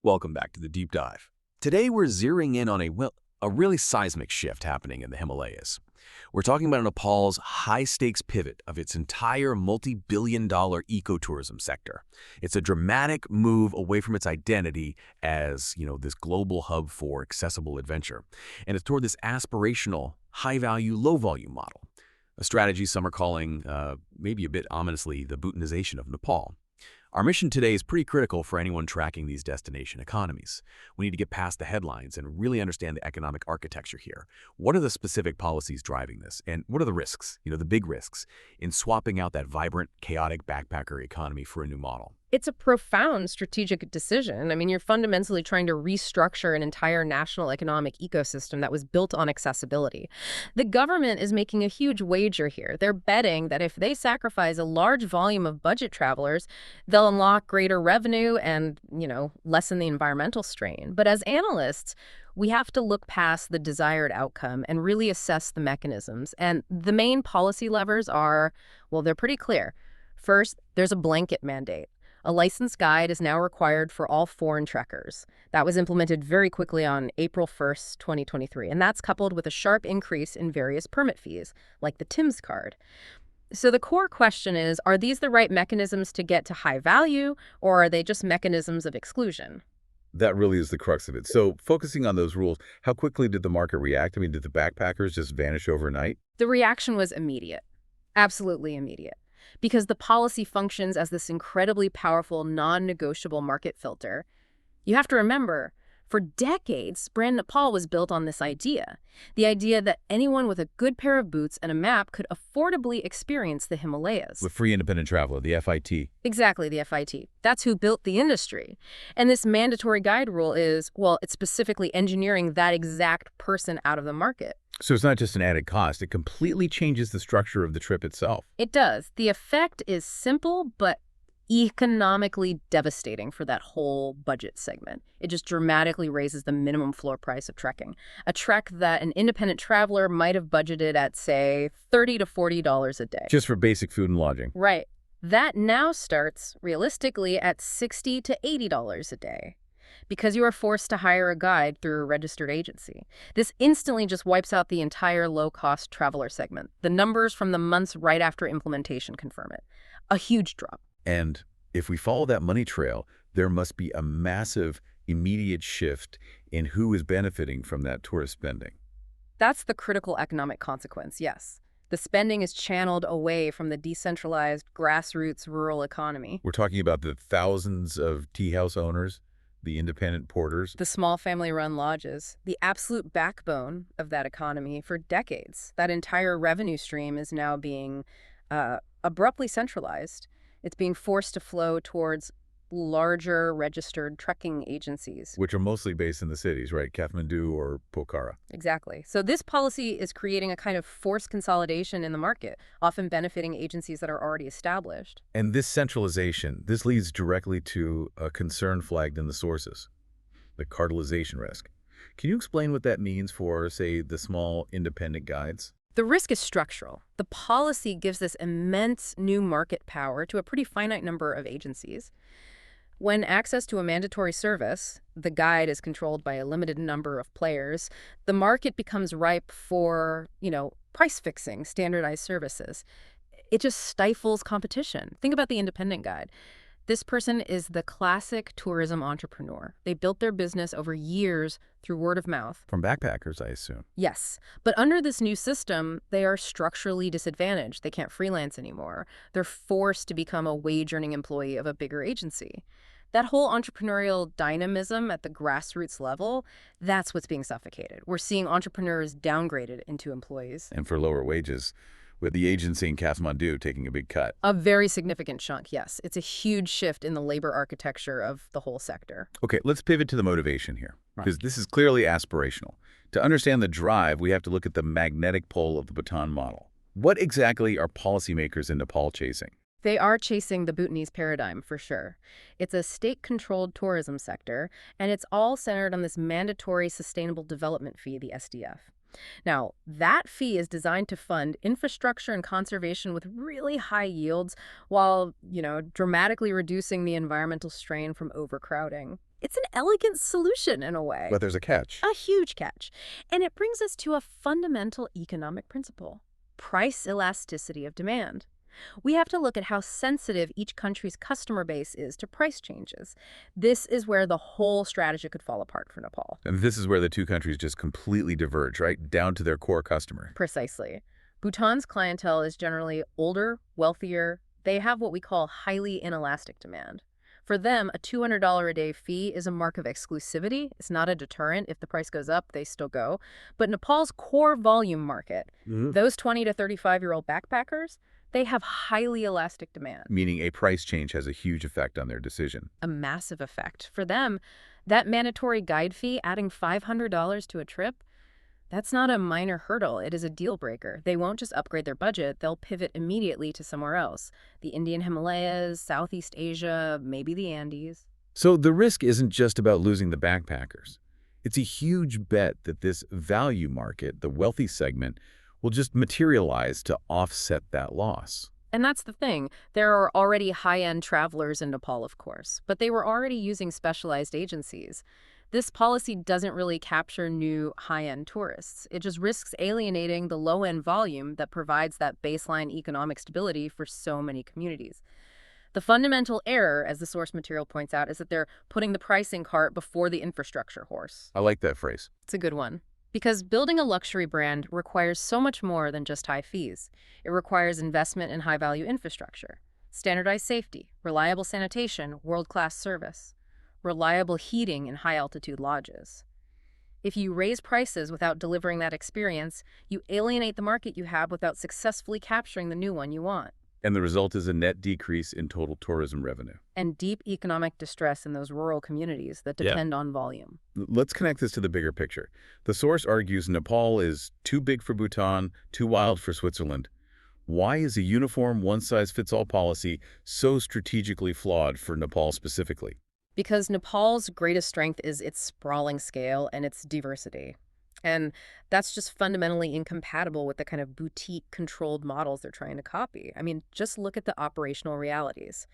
Welcome back to the deep dive. Today we're zeroing in on a really seismic shift happening in the Himalayas. We're talking about Nepal's high-stakes pivot of its entire multi-billion-dollar ecotourism sector. It's a dramatic move away from its identity as, this global hub for accessible adventure. And it's toward this aspirational, high-value, low-volume model. A strategy some are calling, maybe a bit ominously, the Bhutanization of Nepal. Our mission today is pretty critical for anyone tracking these destination economies. We need to get past the headlines and really understand the economic architecture here. What are the specific policies driving this? And what are the risks, the big risks, in swapping out that vibrant, chaotic backpacker economy for a new model? It's a profound strategic decision. I mean, you're fundamentally trying to restructure an entire national economic ecosystem that was built on accessibility. The government is making a huge wager here. They're betting that if they sacrifice a large volume of budget travelers, they'll unlock greater revenue and, lessen the environmental strain. But as analysts, we have to look past the desired outcome and really assess the mechanisms. And the main policy levers are, well, they're pretty clear. First, there's a blanket mandate. A licensed guide is now required for all foreign trekkers. That was implemented very quickly on April 1st, 2023, and that's coupled with a sharp increase in various permit fees, like the TIMS card. So the core question is, are these the right mechanisms to get to high value, or are they just mechanisms of exclusion? That really is the crux of it. So focusing on those rules, how quickly did the market react? I mean, did the backpackers just vanish overnight? The reaction was immediate, absolutely immediate. Because the policy functions as this incredibly powerful, non-negotiable market filter. You have to remember, for decades, Brand Nepal was built on this idea. The idea that anyone with a good pair of boots and a map could affordably experience the Himalayas. The free independent traveler, the FIT. Exactly, the FIT. That's who built the industry. And this mandatory guide rule is, well, it's specifically engineering that exact person out of the market. So it's not just an added cost. It completely changes the structure of the trip itself. It does. The effect is simple, but economically devastating for that whole budget segment. It just dramatically raises the minimum floor price of trekking. A trek that an independent traveler might have budgeted at, say, $30 to $40 a day. Just for basic food and lodging. Right. That now starts, realistically, at $60 to $80 a day, because you are forced to hire a guide through a registered agency. This instantly just wipes out the entire low-cost traveler segment. The numbers from the months right after implementation confirm it. A huge drop. And if we follow that money trail, there must be a massive, immediate shift in who is benefiting from that tourist spending. That's the critical economic consequence, yes. The spending is channeled away from the decentralized, grassroots rural economy. We're talking about the thousands of tea house owners, the independent porters. The small family-run lodges, the absolute backbone of that economy for decades. That entire revenue stream is now being abruptly centralized. It's being forced to flow towards larger registered trekking agencies. Which are mostly based in the cities, right? Kathmandu or Pokhara. Exactly. So this policy is creating a kind of forced consolidation in the market, often benefiting agencies that are already established. And this centralization, this leads directly to a concern flagged in the sources, the cartelization risk. Can you explain what that means for, say, the small independent guides? The risk is structural. The policy gives this immense new market power to a pretty finite number of agencies. When access to a mandatory service, the guide is controlled by a limited number of players, the market becomes ripe for, price fixing, standardized services. It just stifles competition. Think about the independent guide. This person is the classic tourism entrepreneur. They built their business over years through word of mouth. From backpackers, I assume. Yes, but under this new system, they are structurally disadvantaged. They can't freelance anymore. They're forced to become a wage-earning employee of a bigger agency. That whole entrepreneurial dynamism at the grassroots level, that's what's being suffocated. We're seeing entrepreneurs downgraded into employees. And for lower wages, with the agency in Kathmandu taking a big cut. A very significant chunk, yes. It's a huge shift in the labor architecture of the whole sector. Okay, let's pivot to the motivation here, because this is clearly aspirational. To understand the drive, we have to look at the magnetic pole of the Bhutan model. What exactly are policymakers in Nepal chasing? They are chasing the Bhutanese paradigm, for sure. It's a state-controlled tourism sector, and it's all centered on this mandatory sustainable development fee, the SDF. Now, that fee is designed to fund infrastructure and conservation with really high yields while, dramatically reducing the environmental strain from overcrowding. It's an elegant solution in a way. But there's a catch. A huge catch. And it brings us to a fundamental economic principle: price elasticity of demand. We have to look at how sensitive each country's customer base is to price changes. This is where the whole strategy could fall apart for Nepal. And this is where the two countries just completely diverge, right? Down to their core customer. Precisely. Bhutan's clientele is generally older, wealthier. They have what we call highly inelastic demand. For them, a $200 a day fee is a mark of exclusivity. It's not a deterrent. If the price goes up, they still go. But Nepal's core volume market, those 20 to 35-year-old backpackers, they have highly elastic demand. Meaning a price change has a huge effect on their decision. A massive effect. For them, that mandatory guide fee, adding $500 to a trip, that's not a minor hurdle. It is a deal breaker. They won't just upgrade their budget. They'll pivot immediately to somewhere else. The Indian Himalayas, Southeast Asia, maybe the Andes. So the risk isn't just about losing the backpackers. It's a huge bet that this value market, the wealthy segment, will just materialize to offset that loss. And that's the thing. There are already high-end travelers in Nepal, of course, but they were already using specialized agencies. This policy doesn't really capture new high-end tourists. It just risks alienating the low-end volume that provides that baseline economic stability for so many communities. The fundamental error, as the source material points out, is that they're putting the pricing cart before the infrastructure horse. I like that phrase. It's a good one. Because building a luxury brand requires so much more than just high fees. It requires investment in high-value infrastructure, standardized safety, reliable sanitation, world-class service, reliable heating in high-altitude lodges. If you raise prices without delivering that experience, you alienate the market you have without successfully capturing the new one you want. And the result is a net decrease in total tourism revenue. And deep economic distress in those rural communities that depend on volume. Let's connect this to the bigger picture. The source argues Nepal is too big for Bhutan, too wild for Switzerland. Why is a uniform one-size-fits-all policy so strategically flawed for Nepal specifically? Because Nepal's greatest strength is its sprawling scale and its diversity. And that's just fundamentally incompatible with the kind of boutique-controlled models they're trying to copy. I mean, just look at the operational realities.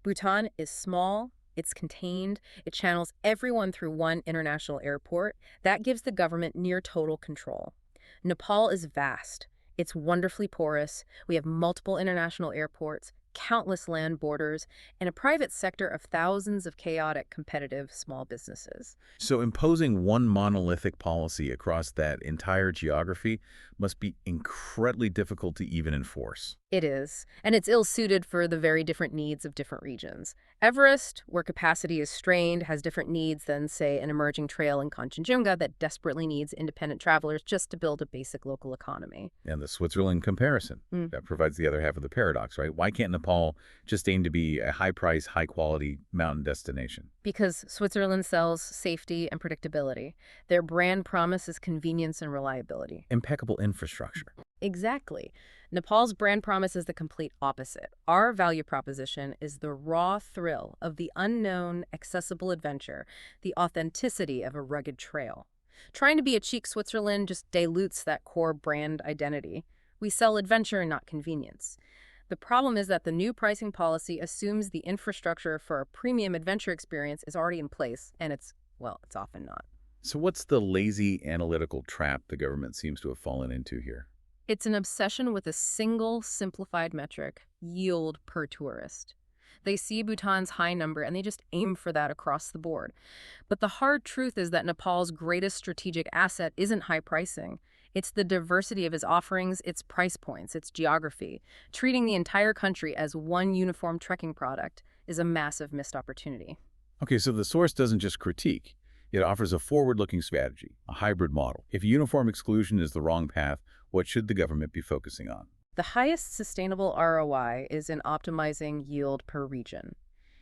Bhutan is small, it's contained, it channels everyone through one international airport. That gives the government near total control. Nepal is vast. It's wonderfully porous. We have multiple international airports, countless land borders, and a private sector of thousands of chaotic, competitive small businesses. So imposing one monolithic policy across that entire geography must be incredibly difficult to even enforce. It is, and it's ill-suited for the very different needs of different regions. Everest, where capacity is strained, has different needs than, say, an emerging trail in Kanchenjunga that desperately needs independent travelers just to build a basic local economy. And the Switzerland comparison, that provides the other half of the paradox, right? Why can't Nepal just aim to be a high-price, high-quality mountain destination? Because Switzerland sells safety and predictability. Their brand promise is convenience and reliability. Impeccable infrastructure. Exactly. Nepal's brand promise is the complete opposite. Our value proposition is the raw thrill of the unknown, accessible adventure, the authenticity of a rugged trail. Trying to be a chic Switzerland just dilutes that core brand identity. We sell adventure, not convenience. The problem is that the new pricing policy assumes the infrastructure for a premium adventure experience is already in place, and it's often not. So what's the lazy analytical trap the government seems to have fallen into here? It's an obsession with a single, simplified metric: yield per tourist. They see Bhutan's high number and they just aim for that across the board. But the hard truth is that Nepal's greatest strategic asset isn't high pricing. It's the diversity of its offerings, its price points, its geography. Treating the entire country as one uniform trekking product is a massive missed opportunity. Okay, so the source doesn't just critique. It offers a forward-looking strategy, a hybrid model. If uniform exclusion is the wrong path, what should the government be focusing on? The highest sustainable ROI is in optimizing yield per region.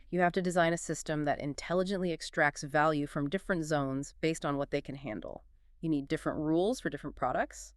You have to design a system that intelligently extracts value from different zones based on what they can handle. You need different rules for different products.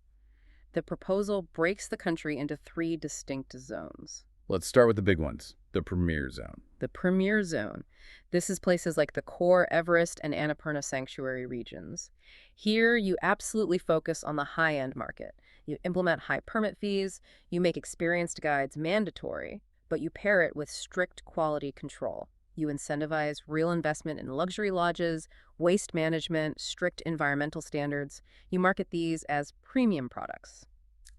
The proposal breaks the country into 3 distinct zones. Let's start with the big ones, the Premier Zone. The Premier Zone. This is places like the core Everest and Annapurna Sanctuary regions. Here, you absolutely focus on the high-end market. You implement high permit fees, you make experienced guides mandatory, but you pair it with strict quality control. You incentivize real investment in luxury lodges, waste management, strict environmental standards. You market these as premium products.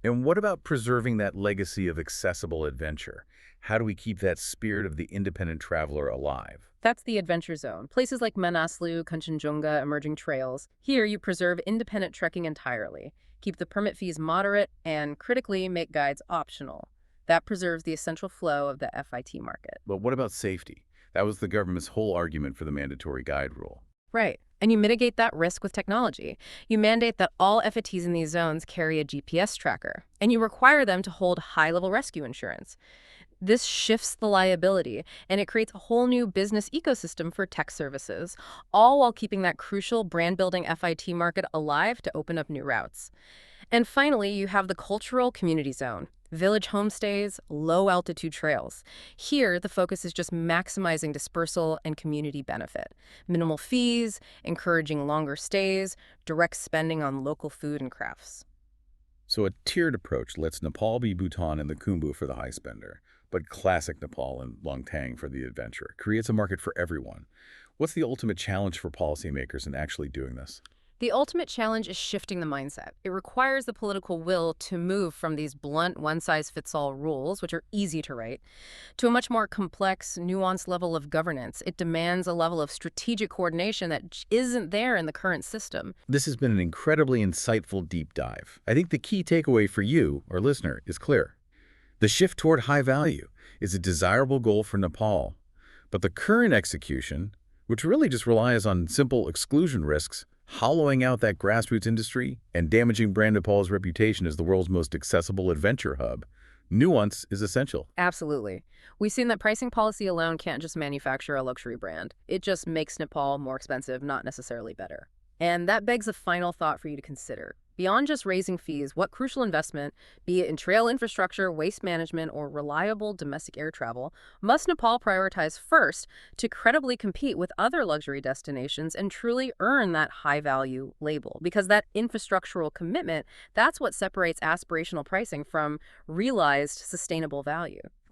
And what about preserving that legacy of accessible adventure? How do we keep that spirit of the independent traveler alive? That's the adventure zone. Places like Manaslu, Kanchenjunga, emerging trails. Here, you preserve independent trekking entirely, keep the permit fees moderate, and critically make guides optional. That preserves the essential flow of the FIT market. But what about safety? That was the government's whole argument for the mandatory guide rule. Right. And you mitigate that risk with technology. You mandate that all FITs in these zones carry a GPS tracker, and you require them to hold high-level rescue insurance. This shifts the liability, and it creates a whole new business ecosystem for tech services, all while keeping that crucial brand-building FIT market alive to open up new routes. And finally, you have the cultural community zone. Village homestays, low-altitude trails. Here, the focus is just maximizing dispersal and community benefit. Minimal fees, encouraging longer stays, direct spending on local food and crafts. So a tiered approach lets Nepal be Bhutan and the Khumbu for the high spender, but classic Nepal and Longtang for the adventurer. Creates a market for everyone. What's the ultimate challenge for policymakers in actually doing this? The ultimate challenge is shifting the mindset. It requires the political will to move from these blunt, one-size-fits-all rules, which are easy to write, to a much more complex, nuanced level of governance. It demands a level of strategic coordination that isn't there in the current system. This has been an incredibly insightful deep dive. I think the key takeaway for you, our listener, is clear. The shift toward high value is a desirable goal for Nepal, but the current execution, which really just relies on simple exclusion risks, hollowing out that grassroots industry and damaging brand Nepal's reputation as the world's most accessible adventure hub, nuance is essential. Absolutely. We've seen that pricing policy alone can't just manufacture a luxury brand. It just makes Nepal more expensive, not necessarily better. And that begs a final thought for you to consider. Beyond just raising fees, what crucial investment, be it in trail infrastructure, waste management, or reliable domestic air travel, must Nepal prioritize first to credibly compete with other luxury destinations and truly earn that high-value label? Because that infrastructural commitment, that's what separates aspirational pricing from realized sustainable value.